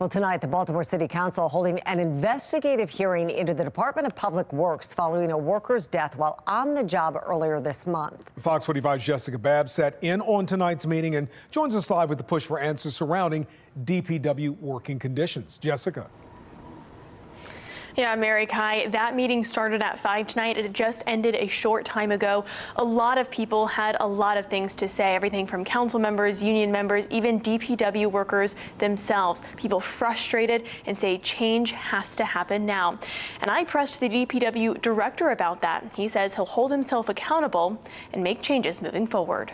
Well, tonight, the Baltimore City Council holding an investigative hearing into the Department of Public Works following a worker's death while on the job earlier this month. Fox 45's Jessica Babb sat in on tonight's meeting and joins us live with the push for answers surrounding DPW working conditions. Jessica. Yeah, Mary Kai, that meeting started at 5 tonight. It just ended a short time ago. A lot of people had a lot of things to say, everything from council members, union members, even DPW workers themselves. People frustrated and say change has to happen now. And I pressed the DPW director about that. He says he'll hold himself accountable and make changes moving forward.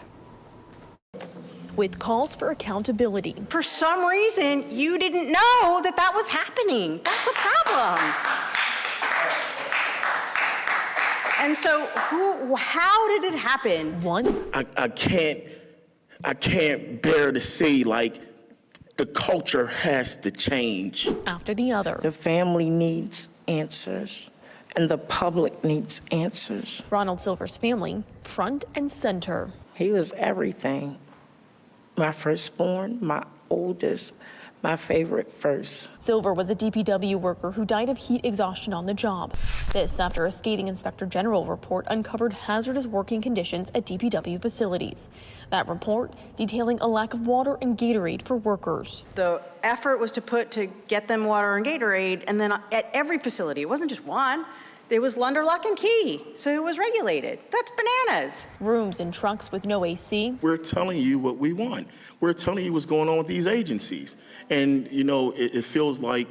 With calls for accountability. For some reason, you didn't know that that was happening. That's a problem. And so how did it happen? I can't bear to see, like, the culture has to change. After the other. The family needs answers, and the public needs answers. Ronald Silver's family, front and center. He was everything. My firstborn, my oldest, my favorite first. Silver was a DPW worker who died of heat exhaustion on the job. This after a scathing Inspector General report uncovered hazardous working conditions at DPW facilities. That report detailing a lack of water and Gatorade for workers. The effort was to get them water and Gatorade, and then at every facility, it wasn't just one. There was Lunder, Lock, and Key, so it was regulated. That's bananas. Rooms and trucks with no AC. We're telling you what we want. We're telling you what's going on with these agencies. And, you know, it feels like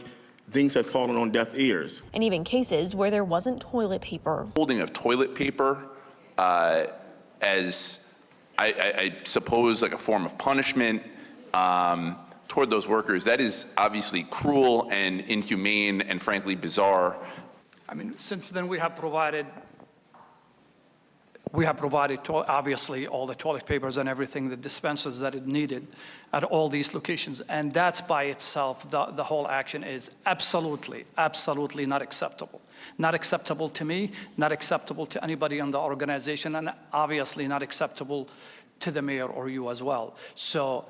things have fallen on deaf ears. And even cases where there wasn't toilet paper. Holding of toilet paper as, I suppose, like a form of punishment toward those workers, that is obviously cruel and inhumane and frankly bizarre. I mean, since then we have provided obviously all the toilet papers and everything, the dispensers that it needed at all these locations. And that's by itself, the whole action is absolutely not acceptable. Not acceptable to me, not acceptable to anybody in the organization, and obviously not acceptable to the mayor or you as well. So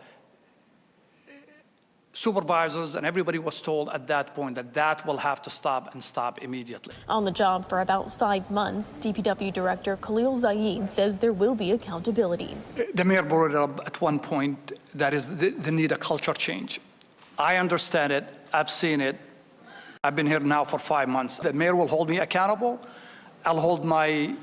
supervisors and everybody was told at that point that that will have to stop and stop immediately. On the job for about 5 months, DPW Director Khalil Zaied says there will be accountability. The mayor brought it up at one point, that is the need a culture change. I understand it, I've seen it, I've been here now for 5 months. The mayor will hold me accountable, I'll hold my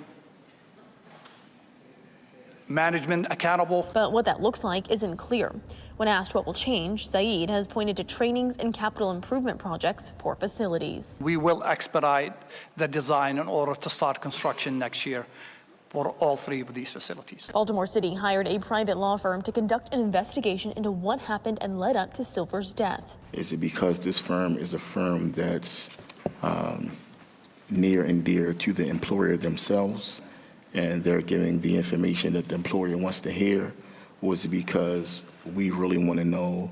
management accountable. But what that looks like isn't clear. When asked what will change, Zaied has pointed to trainings and capital improvement projects for facilities. We will expedite the design in order to start construction next year for all 3 of these facilities. Baltimore City hired a private law firm to conduct an investigation into what happened and led up to Silver's death. Is it because this firm is a firm that's near and dear to the employer themselves, and they're giving the information that the employer wants to hear? Or is it because we really want to know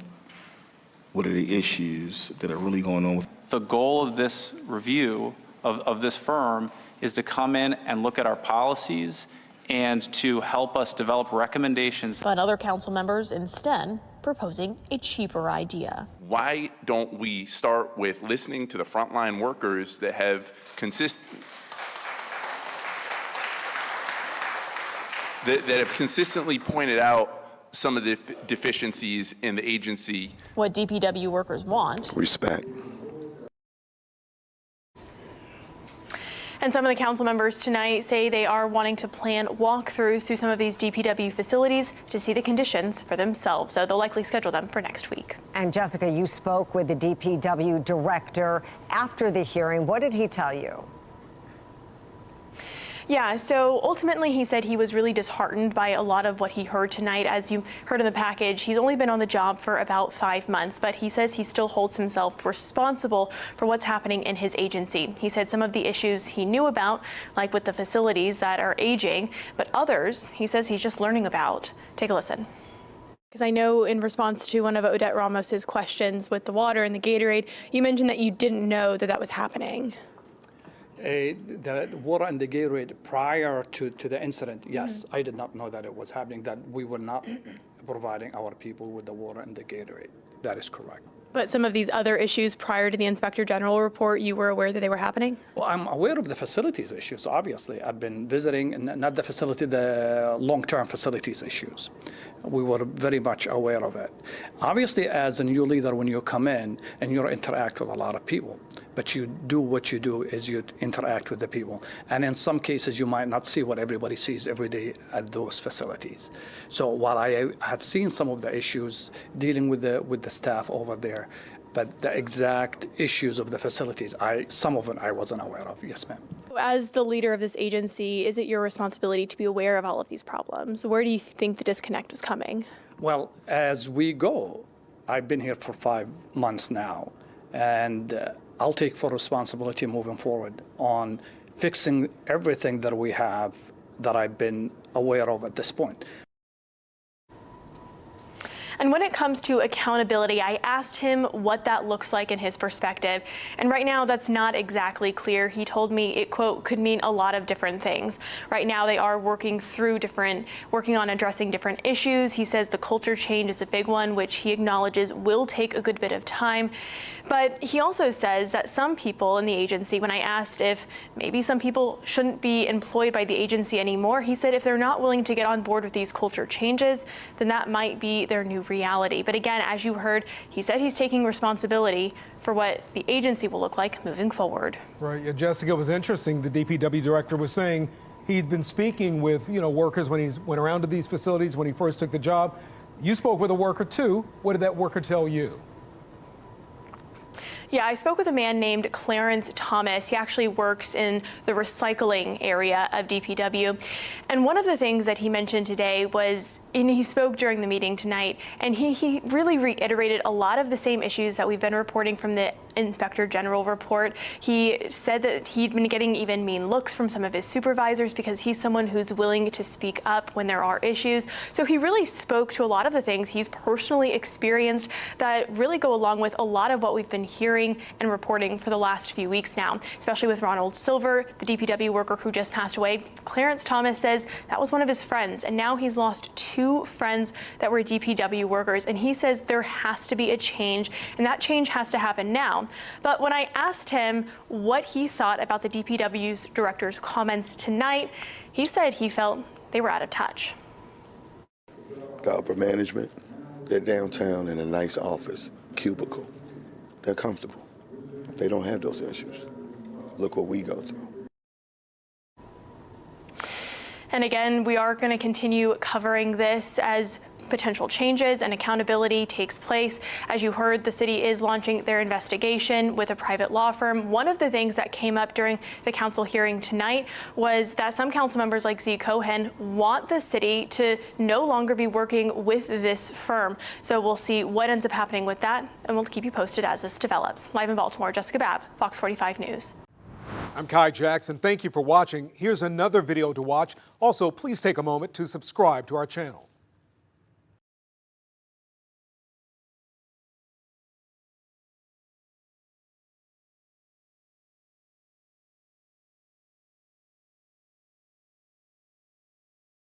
what are the issues that are really going on? The goal of this review of this firm is to come in and look at our policies and to help us develop recommendations. But other council members instead proposing a cheaper idea. Why don't we start with listening to the frontline workers that have consistently pointed out some of the deficiencies in the agency. What DPW workers want. Respect. And some of the council members tonight say they are wanting to plan walkthroughs through some of these DPW facilities to see the conditions for themselves. So they'll likely schedule them for next week. And Jessica, you spoke with the DPW director after the hearing. What did he tell you? Yeah, so ultimately he said he was really disheartened by a lot of what he heard tonight. As you heard in the package, he's only been on the job for about 5 months, but he says he still holds himself responsible for what's happening in his agency. He said some of the issues he knew about, like with the facilities that are aging, but others he says he's just learning about. Take a listen. Because I know in response to one of Odette Ramos's questions with the water and the Gatorade, you mentioned that you didn't know that that was happening. The water and the Gatorade prior to the incident, yes, I did not know that it was happening, that we were not providing our people with the water and the Gatorade. That is correct. But some of these other issues prior to the Inspector General report, you were aware that they were happening? Well, I'm aware of the facilities issues, obviously. I've been visiting, not the facility, the long-term facilities issues. We were very much aware of it. Obviously, as a new leader, when you come in and you interact with a lot of people, but you do what you do is you interact with the people. And in some cases, you might not see what everybody sees every day at those facilities. So while I have seen some of the issues dealing with the staff over there, but the exact issues of the facilities, some of them I wasn't aware of. Yes, ma'am. As the leader of this agency, is it your responsibility to be aware of all of these problems? Where do you think the disconnect was coming? Well, as we go, I've been here for 5 months now, and I'll take full responsibility moving forward on fixing everything that we have that I've been aware of at this point. And when it comes to accountability, I asked him what that looks like in his perspective. And right now, that's not exactly clear. He told me it, quote, could mean a lot of different things. Right now, they are working on addressing different issues. He says the culture change is a big one, which he acknowledges will take a good bit of time. But he also says that some people in the agency, when I asked if maybe some people shouldn't be employed by the agency anymore, he said if they're not willing to get on board with these culture changes, then that might be their new reality. But again, as you heard, he said he's taking responsibility for what the agency will look like moving forward. Right. Yeah, Jessica, it was interesting. The DPW director was saying he'd been speaking with, workers when he went around to these facilities when he first took the job. You spoke with a worker too. What did that worker tell you? Yeah, I spoke with a man named Clarence Thomas. He actually works in the recycling area of DPW. And one of the things that he mentioned today was, and he spoke during the meeting tonight, and he really reiterated a lot of the same issues that we've been reporting from the Inspector General report. He said that he'd been getting even mean looks from some of his supervisors because he's someone who's willing to speak up when there are issues. So he really spoke to a lot of the things he's personally experienced that really go along with a lot of what we've been hearing and reporting for the last few weeks now, especially with Ronald Silver, the DPW worker who just passed away. Clarence Thomas says that was one of his friends, and now he's lost 2 friends that were DPW workers, and he says there has to be a change, and that change has to happen now. But when I asked him what he thought about the DPW's director's comments tonight, he said he felt they were out of touch. The upper management, they're downtown in a nice office, cubicle. They're comfortable. They don't have those issues. Look what we go through. And again, we are going to continue covering this as potential changes and accountability takes place. As you heard, the city is launching their investigation with a private law firm. One of the things that came up during the council hearing tonight was that some council members like Z. Cohen want the city to no longer be working with this firm. So we'll see what ends up happening with that, and we'll keep you posted as this develops. Live in Baltimore, Jessica Babb, Fox 45 News. I'm Kai Jackson. Thank you for watching. Here's another video to watch. Also, please take a moment to subscribe to our channel.